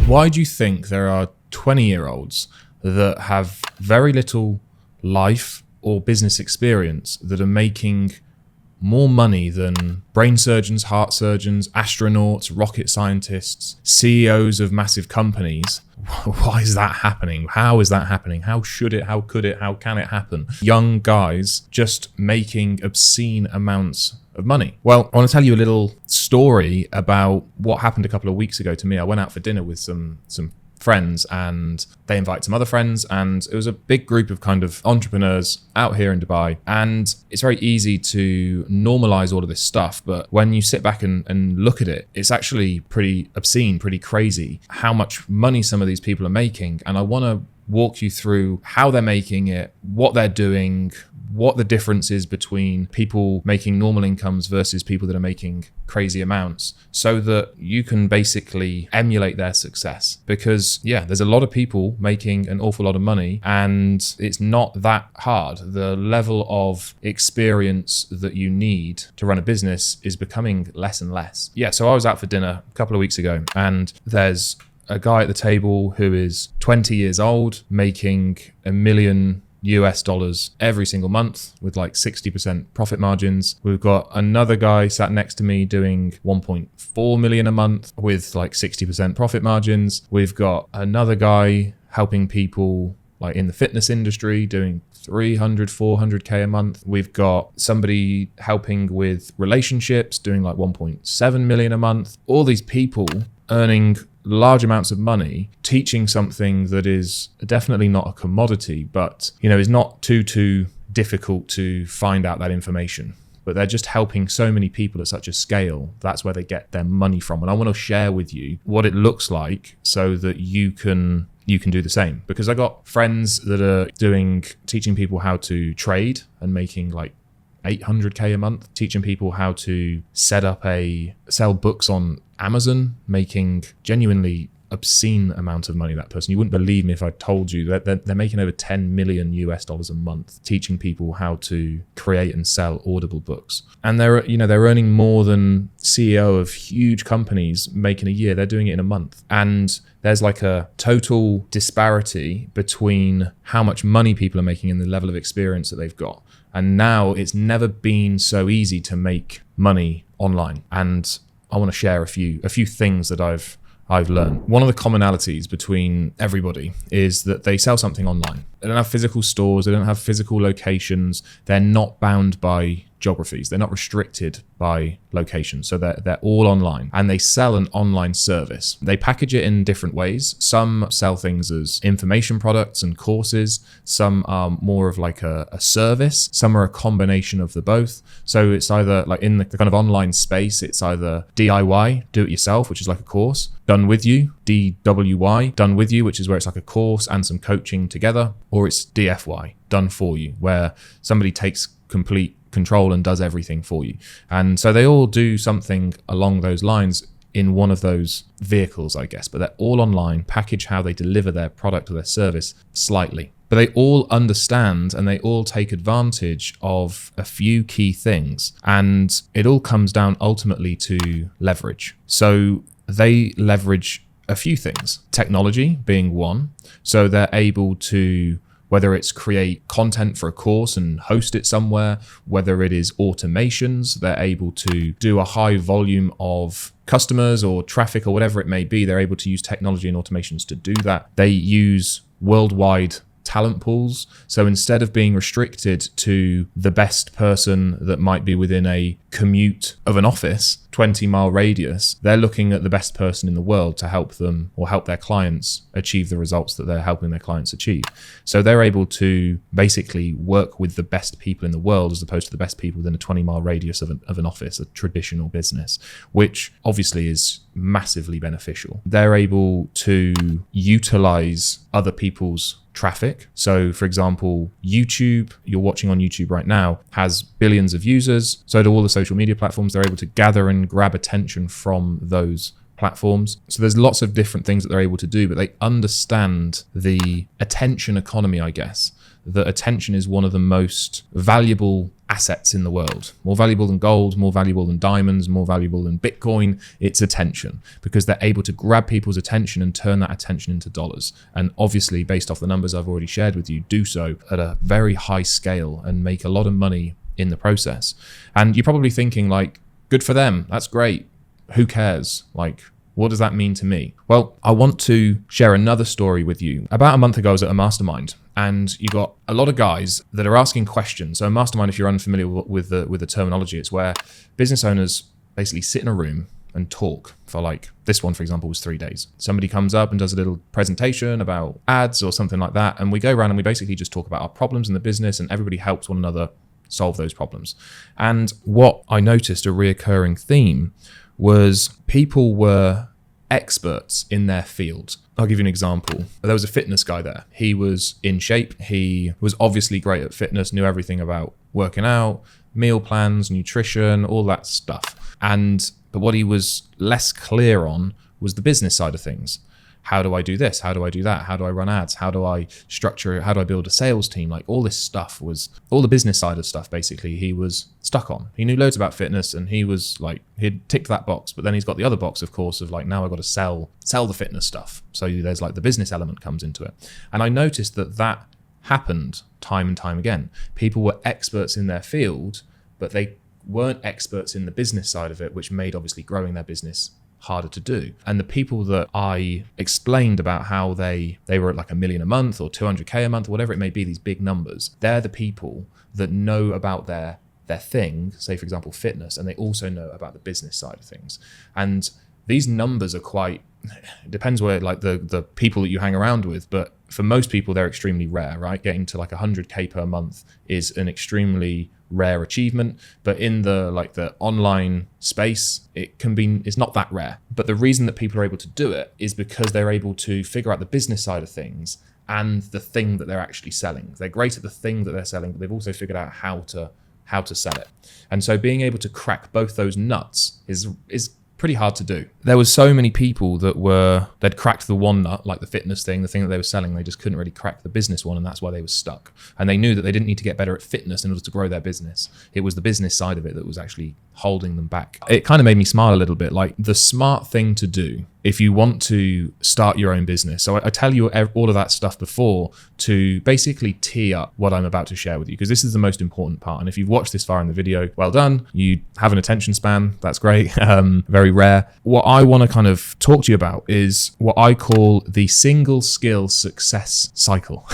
Why do you think there are 20-year-olds that have very little life or business experience that are making more money than brain surgeons, heart surgeons, astronauts, rocket scientists, CEOs of massive companies? Why is that happening? How is that happening? How should it? How could it? How can it happen? Young guys just making obscene amounts of money. Well, I want to tell you a little story about what happened a couple of weeks ago to me. I went out for dinner with some friends, and they invited some other friends, and it was a big group of kind of entrepreneurs out here in Dubai. And it's very easy to normalize all of this stuff, but when you sit back and look at it, it's actually pretty obscene, pretty crazy how much money some of these people are making. And I want to walk you through how they're making it, what they're doing, what the difference is between people making normal incomes versus people that are making crazy amounts, so that you can basically emulate their success. Because there's a lot of people making an awful lot of money, and it's not that hard. The level of experience that you need to run a business is becoming less and less. So I was out for dinner a couple of weeks ago, and there's a guy at the table who is 20 years old, making $1 million every single month with like 60% profit margins. We've got another guy sat next to me doing 1.4 million a month with like 60% profit margins. We've got another guy helping people like in the fitness industry doing 300, 400k a month. We've got somebody helping with relationships doing like 1.7 million a month. All these people earning large amounts of money, teaching something that is definitely not a commodity, but is not too difficult to find out that information. But they're just helping so many people at such a scale. That's where they get their money from. And I want to share with you what it looks like so that you can do the same. Because I got friends that are teaching people how to trade and making like 800k a month, teaching people how to sell books on Amazon, making genuinely obscene amount of money. That person, you wouldn't believe me if I told you that they're making over $10 million a month teaching people how to create and sell Audible books. And they're earning more than CEO of huge companies making a year. They're doing it in a month. And there's like a total disparity between how much money people are making and the level of experience that they've got. And now it's never been so easy to make money online. And I want to share a few things that I've learned. One of the commonalities between everybody is that they sell something online. They don't have physical stores. They don't have physical locations. They're not bound by geographies. They're not restricted by location. So they're all online, and they sell an online service. They package it in different ways. Some sell things as information products and courses. Some are more of like a service. Some are a combination of the both. So it's either like in the kind of online space, it's either DIY, do it yourself, which is like a course, done with you, DWY, done with you, which is where it's like a course and some coaching together, or it's DFY, done for you, where somebody takes complete control and does everything for you. And so they all do something along those lines in one of those vehicles, I guess, but they're all online, package how they deliver their product or their service slightly. But they all understand and they all take advantage of a few key things. And it all comes down ultimately to leverage. So they leverage a few things, technology being one. So they're able to, whether it's create content for a course and host it somewhere, whether it is automations, they're able to do a high volume of customers or traffic or whatever it may be. They're able to use technology and automations to do that. They use worldwide talent pools. So instead of being restricted to the best person that might be within a commute of an office, 20-mile radius, they're looking at the best person in the world to help them or help their clients achieve the results that they're helping their clients achieve. So they're able to basically work with the best people in the world as opposed to the best people within a 20-mile radius of an office, a traditional business, which obviously is massively beneficial. They're able to utilize other people's traffic. So for example, YouTube, you're watching on YouTube right now, has billions of users. So do all the social media platforms. They're able to gather and grab attention from those platforms. So there's lots of different things that they're able to do, but they understand the attention economy, I guess. That attention is one of the most valuable assets in the world. More valuable than gold, more valuable than diamonds, more valuable than Bitcoin. It's attention, because they're able to grab people's attention and turn that attention into dollars. And obviously, based off the numbers I've already shared with you, do so at a very high scale and make a lot of money in the process. And you're probably thinking like, good for them. That's great. Who cares? Like, what does that mean to me? Well, I want to share another story with you. About a month ago, I was at a mastermind, and you got a lot of guys that are asking questions. So a mastermind, if you're unfamiliar with the terminology, it's where business owners basically sit in a room and talk for, like, this one, for example, was 3 days. Somebody comes up and does a little presentation about ads or something like that. And we go around and we basically just talk about our problems in the business, and everybody helps one another solve those problems. And what I noticed, a reoccurring theme, was people were experts in their field. I'll give you an example. There was a fitness guy there. He was in shape. He was obviously great at fitness, knew everything about working out, meal plans, nutrition, all that stuff. But what he was less clear on was the business side of things. How do I do this? How do I do that? How do I run ads? How do I structure? How do I build a sales team? Like, all this stuff was all the business side of stuff. Basically, he was stuck on. He knew loads about fitness, and he was like, he'd ticked that box, but then he's got the other box, of course, of like, now I've got to sell the fitness stuff. So there's like the business element comes into it. And I noticed that happened time and time again. People were experts in their field, but they weren't experts in the business side of it, which made obviously growing their business harder to do. And the people that I explained about how they were at like $1 million a month or 200K a month, or whatever it may be, these big numbers, they're the people that know about their thing, say for example fitness, and they also know about the business side of things. And these numbers are quite, it depends where, like, the people that you hang around with, but for most people they're extremely rare, right? Getting to like 100K per month is an extremely rare achievement, but in the online space, it's not that rare. But the reason that people are able to do it is because they're able to figure out the business side of things and the thing that they're actually selling. They're great at the thing that they're selling, but they've also figured out how to sell it. And so being able to crack both those nuts is pretty hard to do. There was so many people they'd cracked the one nut, like the fitness thing, the thing that they were selling. They just couldn't really crack the business one, and that's why they were stuck. And they knew that they didn't need to get better at fitness in order to grow their business. It was the business side of it that was actually holding them back. It kind of made me smile a little bit. Like, the smart thing to do if you want to start your own business. So I tell you all of that stuff before to basically tee up what I'm about to share with you, because this is the most important part. And if you've watched this far in the video, well done. You have an attention span. That's great. Very rare. What I want to kind of talk to you about is what I call the single skill success cycle.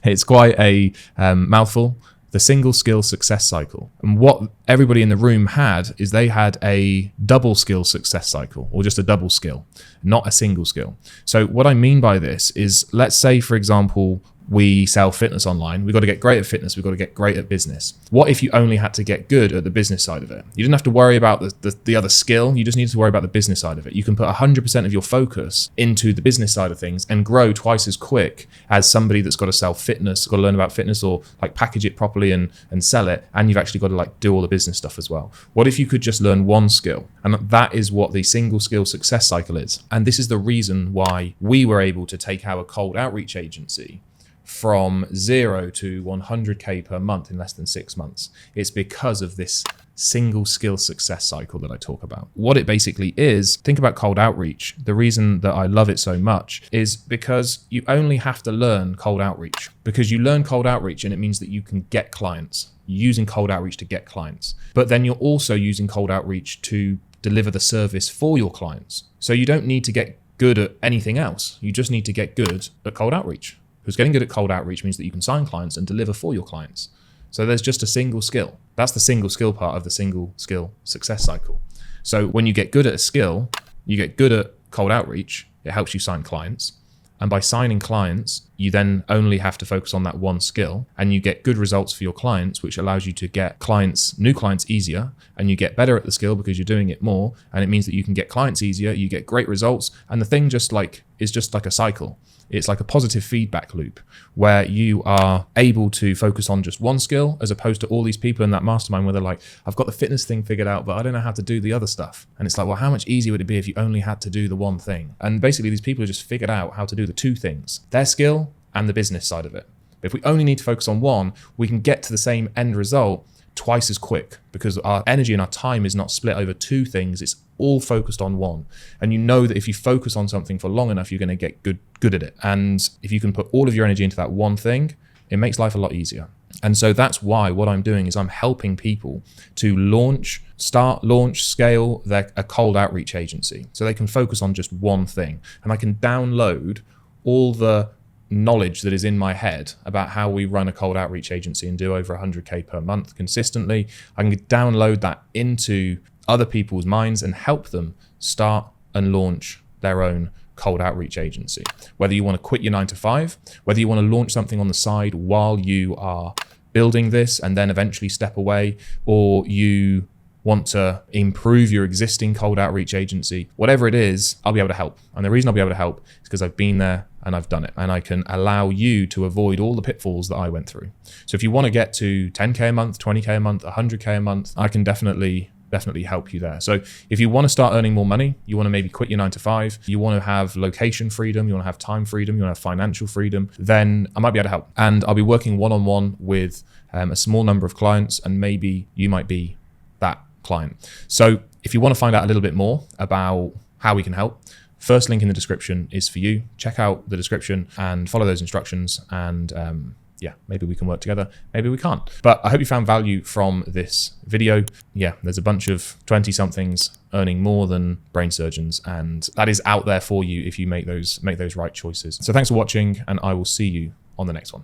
It's quite a mouthful. The single skill success cycle. And what everybody in the room had is they had a double skill success cycle, or just a double skill, not a single skill. So what I mean by this is, let's say, for example, we sell fitness online. We've got to get great at fitness. We've got to get great at business. What if you only had to get good at the business side of it? You didn't have to worry about the other skill. You just needed to worry about the business side of it. You can put 100% of your focus into the business side of things and grow twice as quick as somebody that's got to sell fitness, got to learn about fitness, or like package it properly and sell it. And you've actually got to like do all the business stuff as well. What if you could just learn one skill? And that is what the single skill success cycle is. And this is the reason why we were able to take our cold outreach agency from 0 to 100K per month in less than 6 months. It's because of this single skill success cycle that I talk about. What it basically is, think about cold outreach. The reason that I love it so much is because you only have to learn cold outreach, because you learn cold outreach and it means that you can get clients. You're using cold outreach to get clients, but then you're also using cold outreach to deliver the service for your clients. So you don't need to get good at anything else. You just need to get good at cold outreach. Because getting good at cold outreach means that you can sign clients and deliver for your clients. So there's just a single skill. That's the single skill part of the single skill success cycle. So when you get good at a skill, you get good at cold outreach, it helps you sign clients. And by signing clients, you then only have to focus on that one skill, and you get good results for your clients, which allows you to get new clients easier, and you get better at the skill because you're doing it more. And it means that you can get clients easier, you get great results, and the thing just like is just like a cycle. It's like a positive feedback loop where you are able to focus on just one skill as opposed to all these people in that mastermind where they're like, I've got the fitness thing figured out, but I don't know how to do the other stuff. And it's like, well, how much easier would it be if you only had to do the one thing? And basically these people have just figured out how to do the two things, their skill and the business side of it. But if we only need to focus on one, we can get to the same end result twice as quick because our energy and our time is not split over two things. It's all focused on one. And you know that if you focus on something for long enough, you're going to get good at it. And if you can put all of your energy into that one thing, it makes life a lot easier. And so that's why what I'm doing is I'm helping people to launch, scale a cold outreach agency so they can focus on just one thing. And I can download all the knowledge that is in my head about how we run a cold outreach agency and do over 100K per month consistently. I can download that into other people's minds and help them start and launch their own cold outreach agency. Whether you want to quit your 9-to-5, whether you want to launch something on the side while you are building this and then eventually step away, or you want to improve your existing cold outreach agency, whatever it is, I'll be able to help. And the reason I'll be able to help is because I've been there and I've done it, and I can allow you to avoid all the pitfalls that I went through. So if you want to get to 10K a month, 20K a month, 100K a month, I can definitely help you there. So if you want to start earning more money, you want to maybe quit your 9-to-5, you want to have location freedom, you want to have time freedom, you want to have financial freedom, then I might be able to help. And I'll be working one-on-one with a small number of clients, and maybe you might be that client. So if you want to find out a little bit more about how we can help, first link in the description is for you. Check out the description and follow those instructions, and yeah, maybe we can work together, maybe we can't. But I hope you found value from this video. Yeah, there's a bunch of 20-somethings earning more than brain surgeons, and that is out there for you if you make those right choices. So thanks for watching, and I will see you on the next one.